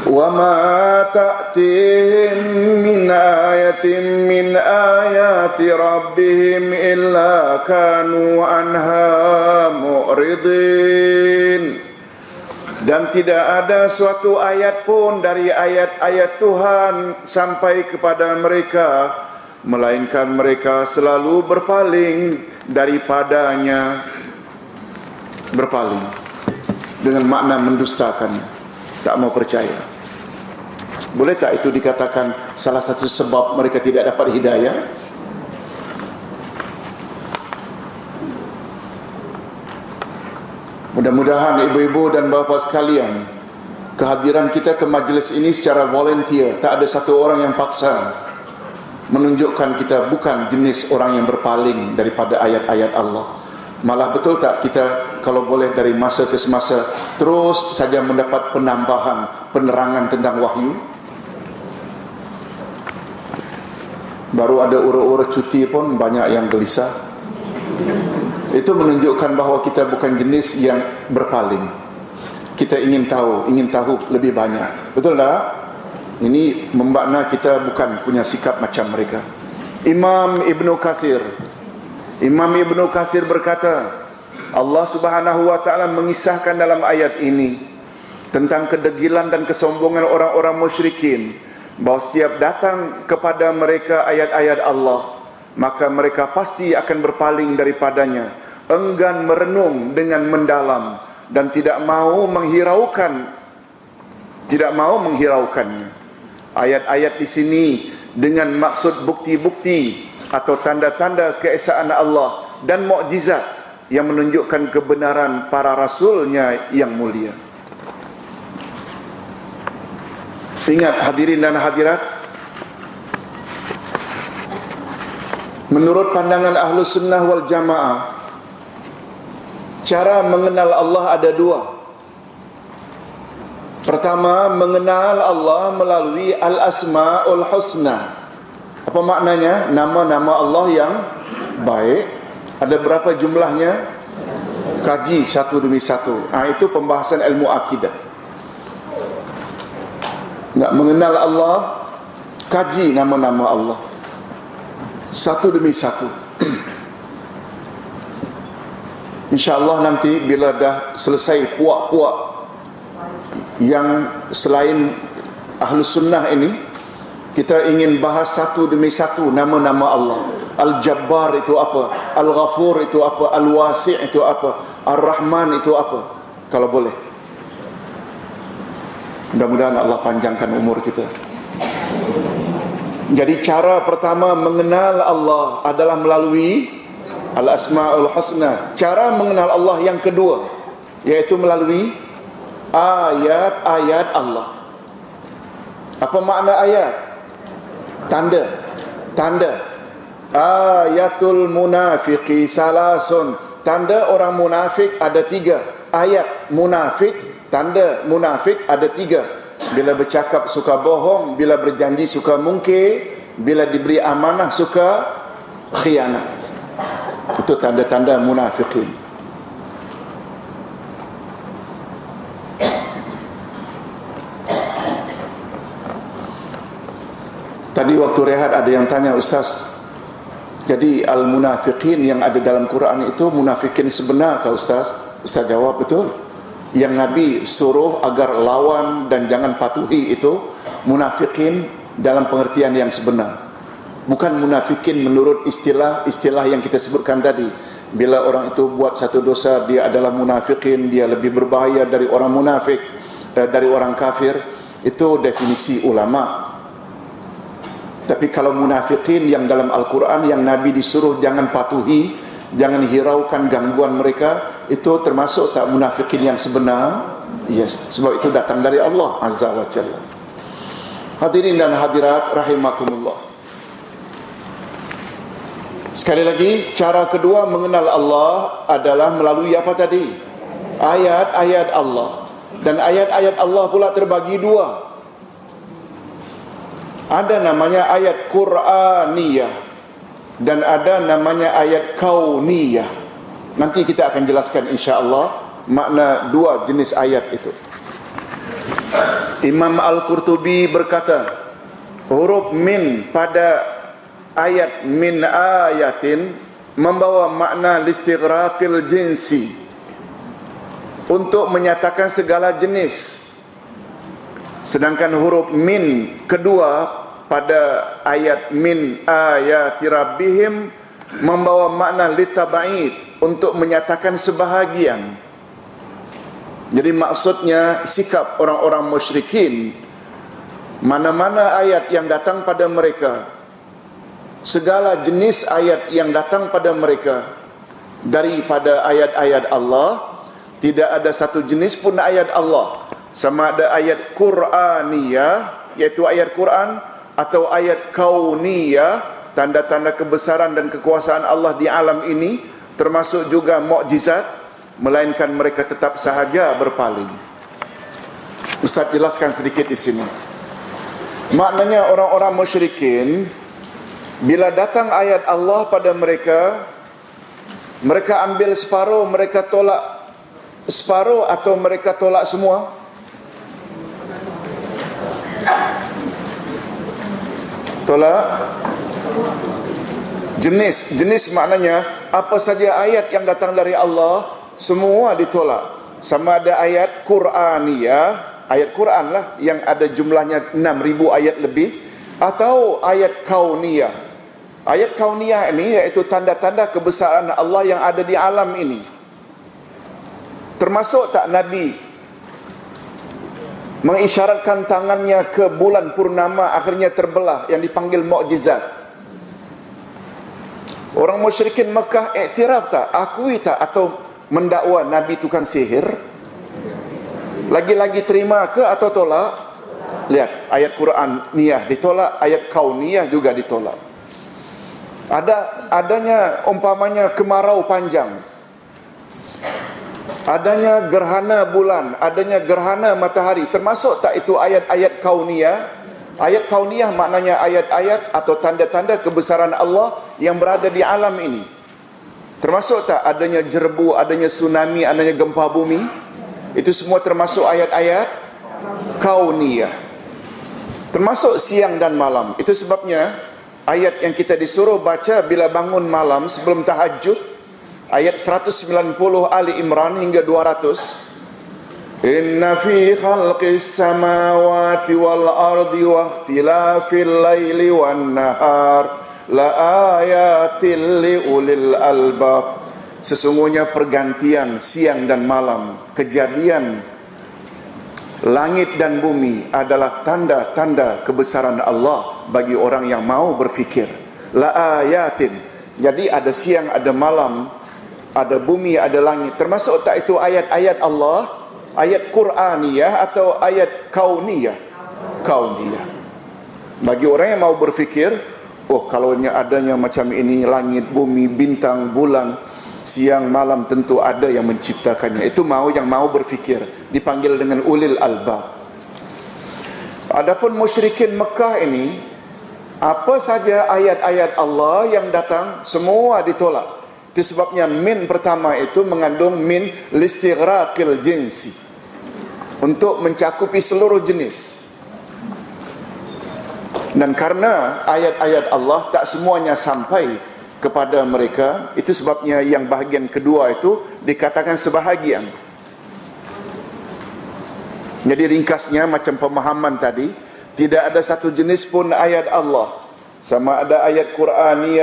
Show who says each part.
Speaker 1: وَمَا تَأْتِيهِمْ مِنْ آيَةٍ مِنْ آيَاتِ رَبِّهِمْ إِلَّا كَانُوا عَنْهَا مُعْرِضِينَ. Dan tidak ada suatu ayat pun dari ayat-ayat Tuhan sampai kepada mereka, melainkan mereka selalu berpaling daripadanya. Berpaling dengan makna mendustakan, tak mau percaya. Boleh tak itu dikatakan salah satu sebab mereka tidak dapat hidayah? Mudah-mudahan ibu-ibu dan bapa sekalian, kehadiran kita ke majlis ini secara volunteer, tak ada satu orang yang paksa, menunjukkan kita bukan jenis orang yang berpaling daripada ayat-ayat Allah. Malah betul tak kita kalau boleh dari masa ke semasa terus saja mendapat penambahan penerangan tentang wahyu? Baru ada urut-urut cuti pun banyak yang gelisah. Itu menunjukkan bahawa kita bukan jenis yang berpaling. Kita ingin tahu lebih banyak. Betul tak? Ini memmakna kita bukan punya sikap macam mereka. Imam Ibnu Katsir berkata, Allah Subhanahu wa ta'ala mengisahkan dalam ayat ini tentang kedegilan dan kesombongan orang-orang musyrikin, bahawa setiap datang kepada mereka ayat-ayat Allah, maka mereka pasti akan berpaling daripadanya, enggan merenung dengan mendalam, dan tidak mau menghiraukannya. Ayat-ayat di sini dengan maksud bukti-bukti atau tanda-tanda keesaan Allah dan mukjizat yang menunjukkan kebenaran para rasulnya yang mulia. Ingat hadirin dan hadirat, menurut pandangan Ahlus Sunnah wal Jamaah, cara mengenal Allah ada dua. Pertama, mengenal Allah melalui Al-Asma'ul Husna. Apa maknanya? Nama-nama Allah yang baik. Ada berapa jumlahnya? Kaji satu demi satu. Itu pembahasan ilmu akidah. Nak mengenal Allah, kaji nama-nama Allah satu demi satu. InsyaAllah nanti bila dah selesai puak-puak yang selain Ahlus Sunnah ini, kita ingin bahas satu demi satu nama-nama Allah. Al-Jabbar itu apa? Al-Ghafur itu apa? Al-Wasi' itu apa? Ar-Rahman itu apa? Kalau boleh. Mudah-mudahan Allah panjangkan umur kita. Jadi cara pertama mengenal Allah adalah melalui Al-Asma'ul Husna. Cara mengenal Allah yang kedua, yaitu melalui ayat-ayat Allah. Apa makna ayat? Tanda. Ayatul munafiqi salasun. Tanda orang munafik ada 3. Ayat munafik, tanda munafik ada 3. Bila bercakap suka bohong, bila berjanji suka mungkir, bila diberi amanah suka khianat. Itu tanda-tanda munafikin. Tadi waktu rehat ada yang tanya, Ustaz, jadi al-munafiqin yang ada dalam Quran itu munafikin sebenar kah Ustaz? Ustaz jawab, betul. Yang Nabi suruh agar lawan dan jangan patuhi itu munafikin dalam pengertian yang sebenar. Bukan munafikin menurut istilah yang kita sebutkan tadi. Bila orang itu buat satu dosa, dia adalah munafikin, dia lebih berbahaya dari orang munafik, dari orang kafir. Itu definisi ulama. Tapi kalau munafikin yang dalam Al-Quran, yang Nabi disuruh jangan patuhi, jangan hiraukan gangguan mereka, itu termasuk tak munafikin yang sebenar? Yes, sebab itu datang dari Allah Azza wa Jalla. Hadirin dan hadirat rahimakumullah. Sekali lagi, cara kedua mengenal Allah adalah melalui apa tadi? Ayat-ayat Allah. Dan ayat-ayat Allah pula terbagi 2. Ada namanya ayat Qur'aniyah dan ada namanya ayat Kauniyah. Nanti kita akan jelaskan insya-Allah makna 2 jenis ayat itu. Imam Al-Qurtubi berkata, huruf min pada ayat min ayatin membawa makna listighraqil jinsi, untuk menyatakan segala jenis. Sedangkan huruf min kedua pada ayat min ayati rabbihim membawa makna litaba'id, untuk menyatakan sebahagian. Jadi maksudnya sikap orang-orang musyrikin, mana-mana ayat yang datang pada mereka, segala jenis ayat yang datang pada mereka daripada ayat-ayat Allah, tidak ada satu jenis pun ayat Allah, sama ada ayat Qur'aniyah, iaitu ayat Quran, atau ayat kauniyah, tanda-tanda kebesaran dan kekuasaan Allah di alam ini, termasuk juga mukjizat, melainkan mereka tetap sahaja berpaling. Ustaz jelaskan sedikit di sini. Maknanya orang-orang musyrikin, bila datang ayat Allah pada mereka, mereka ambil separuh, mereka tolak separuh, atau mereka tolak semua? Tolak jenis maknanya apa saja ayat yang datang dari Allah semua ditolak. Sama ada ayat Qur'aniyah, ayat Quran lah yang ada jumlahnya 6,000 ayat lebih, atau ayat kauniyah. Ayat kauniyah ini iaitu tanda-tanda kebesaran Allah yang ada di alam ini. Termasuk tak Nabi mengisyaratkan tangannya ke bulan purnama akhirnya terbelah, yang dipanggil mukjizat. Orang musyrikin Mekah iktiraf tak, akui tak, atau mendakwa Nabi tukang sihir? Lagi-lagi terima ke atau tolak? Lihat, ayat Qur'aniyah ditolak, ayat kauniyah juga ditolak. Adanya umpamanya kemarau panjang, adanya gerhana bulan, adanya gerhana matahari, termasuk tak itu ayat-ayat kauniyah? Ayat kauniyah maknanya ayat-ayat atau tanda-tanda kebesaran Allah yang berada di alam ini. Termasuk tak adanya jerbu, adanya tsunami, adanya gempa bumi? Itu semua termasuk ayat-ayat kauniyah. Termasuk siang dan malam. Itu sebabnya ayat yang kita disuruh baca bila bangun malam sebelum tahajud, ayat 190 Ali Imran hingga 200. Inna fi khalqis samawati wal ardi wa ikhtilafil laili wan nahar la ayatil li ulil albab. Sesungguhnya pergantian siang dan malam, kejadian langit dan bumi adalah tanda-tanda kebesaran Allah bagi orang yang mau berfikir. La ayatin. Jadi ada siang, ada malam, ada bumi, ada langit. Termasuk tak itu ayat-ayat Allah, ayat Qur'aniyah atau ayat kauniyah? Kauniyah. Bagi orang yang mau berfikir, oh kalau adanya macam ini, langit, bumi, bintang, bulan, siang, malam, tentu ada yang menciptakannya. Itu yang mau berfikir, dipanggil dengan ulil albab. Adapun musyrikin Mekah ini, apa saja ayat-ayat Allah yang datang, semua ditolak. Itu sebabnya min pertama itu mengandung min listighraqil jinsi, untuk mencakupi seluruh jenis. Dan karena ayat-ayat Allah tak semuanya sampai kepada mereka, itu sebabnya yang bahagian kedua itu dikatakan sebahagian. Jadi ringkasnya macam pemahaman tadi, tidak ada satu jenis pun ayat Allah, sama ada ayat Qur'aniyah